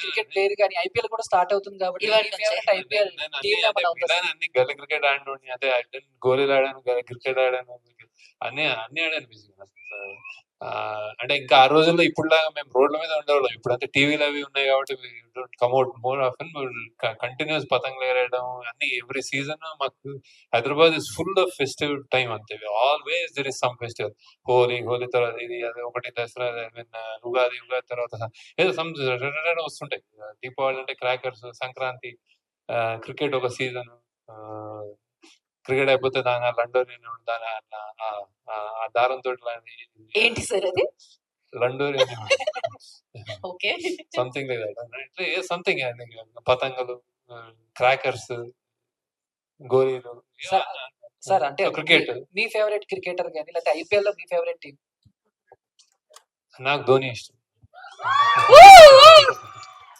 Cricket player గాని IPL కూడా start అవుతుంది కాబట్టి ఇవాళ మీ నుంచే. ఫేవరెట్ ఐపీఎల్ టీమ్ ఏమైనా ఉందా? అన్ని గల్లీ క్రికెట్ ఆడినోడిని, అదే గోళీలు ఆడాను, క్రికెట్ ఆడాను, అన్ని ఆడాను బేసిక్గా. అంటే ఇంకా ఆ రోజుల్లో ఇప్పుడులాగా మేము రోడ్ల మీద ఉండేవాళ్ళం. ఇప్పుడంతా టీవీలు అవి ఉన్నాయి కాబట్టి కమ్అట్ మోర్ ఆఫెన్. కంటిన్యూస్ పతంగులు ఎగరేయడం అన్ని ఎవ్రీ సీజన్. మాకు Hyderabad is full of festive time అంతే. Always there is some festival. Holi తర్వాత ఇది, అది ఒకటి దసరా, ఉగాది తర్వాత ఏదో సమ్ వస్తుంటాయి. దీపావళి అంటే క్రాకర్స్, సంక్రాంతి, క్రికెట్ ఒక సీజన్. క్రికెట్ అయిపోతే దాని లండోరి, దాని ఆ దారంతో ఏంటి సార్ అది? లండోరి okay. Something like that. Something పతంగులు, క్రాకర్స్, గోళీలు. సార్ అంటే క్రికెట్. మీ ఫేవరెట్ క్రికెటర్ గాని లేకపోతే ఐపీఎల్ లో మీ ఫేవరెట్ టీం? నాకు ధోని ఇష్టం.